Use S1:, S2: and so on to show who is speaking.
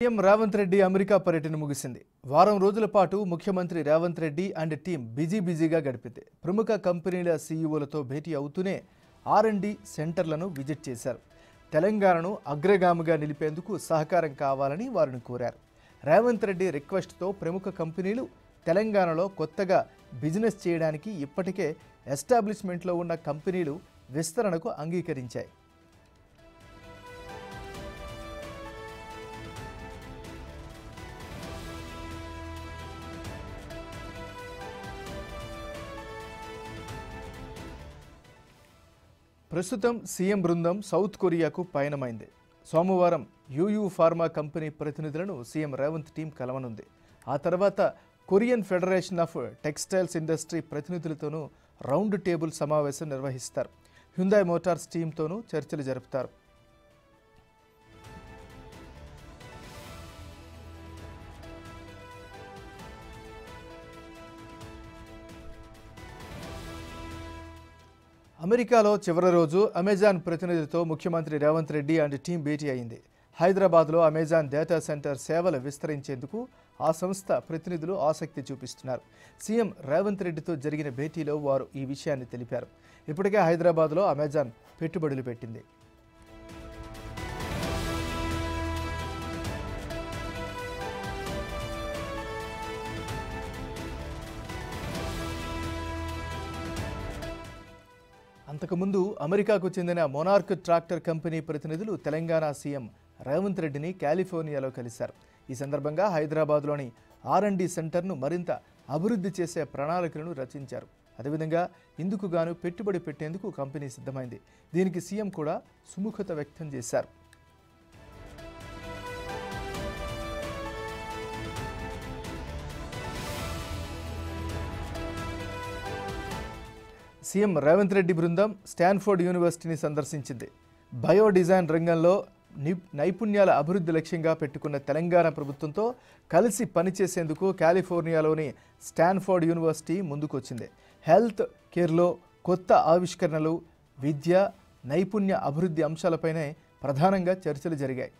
S1: CM Revanth Reddy America పర్యటన ముగిసింది. వారం రోజుల పాటు ముఖ్యమంత్రి రేవంత్ రెడ్డి అండ్ టీం బిజీగా గడిపింది. ప్రముఖ కంపెనీల సీఈఓలతో భేటీ అవుతూనే R&D సెంటర్లను విజిట్ చేశారు. తెలంగాణను అగ్రగామిగా నిలిపేందుకు సహకారం కావాలని వారిని కోరారు. రేవంత్ రెడ్డి రిక్వెస్ట్తో ప్రముఖ కంపెనీలు తెలంగాణలో కొత్తగా బిజినెస్ చేయడానికి ఇప్పటికే ఎస్టాబ్లిష్మెంట్లో ఉన్న కంపెనీలు విస్తరణకు అంగీకరించాయి. ప్రస్తుతం సీఎం బృందం సౌత్ కొరియాకు పయనమైంది. సోమవారం యూయూ ఫార్మా కంపెనీ ప్రతినిధులను సీఎం రేవంత్ టీం కలవనుంది. ఆ తర్వాత Korean federation of textiles industry ప్రతినిధులతోనూ రౌండ్ టేబుల్ సమావేశం నిర్వహిస్తారు. హ్యుందాయ్ మోటార్స్ టీంతోనూ చర్చలు జరుపుతారు. అమెరికాలో చివరి రోజు అమెజాన్ ప్రతినిధితో ముఖ్యమంత్రి రేవంత్ రెడ్డి అండ్ టీం భేటీ అయింది. హైదరాబాద్లో అమెజాన్ డేటా సెంటర్ సేవలు విస్తరించేందుకు ఆ సంస్థ ప్రతినిధులు ఆసక్తి చూపిస్తున్నారు. సీఎం రేవంత్ రెడ్డితో జరిగిన భేటీలో వారు ఈ విషయాన్ని తెలిపారు. ఇప్పటికే హైదరాబాద్లో అమెజాన్ పెట్టుబడులు పెట్టింది. అంతకుముందు అమెరికాకు చెందిన మొనార్క్ ట్రాక్టర్ కంపెనీ ప్రతినిధులు తెలంగాణ సీఎం రేవంత్ రెడ్డిని కాలిఫోర్నియాలో కలిశారు. ఈ సందర్భంగా హైదరాబాద్లోని R&D సెంటర్ను మరింత అభివృద్ధి చేసే ప్రణాళికలను రచించారు. అదేవిధంగా ఇందుకు గాను పెట్టుబడి పెట్టేందుకు కంపెనీ సిద్ధమైంది. దీనికి సీఎం కూడా సుముఖత వ్యక్తం చేశారు. సీఎం రేవంత్ రెడ్డి బృందం స్టాన్ఫోర్డ్ యూనివర్సిటీని సందర్శించింది. బయో డిజైన్ రంగంలో నైపుణ్యాల అభివృద్ధి లక్ష్యంగా పెట్టుకున్న తెలంగాణ ప్రభుత్వంతో కలిసి పనిచేసేందుకు కాలిఫోర్నియాలోని స్టాన్ఫోర్డ్ యూనివర్సిటీ ముందుకొచ్చింది. హెల్త్ కేర్లో కొత్త ఆవిష్కరణలు, విద్య, నైపుణ్య అభివృద్ధి అంశాలపైనే ప్రధానంగా చర్చలు జరిగాయి.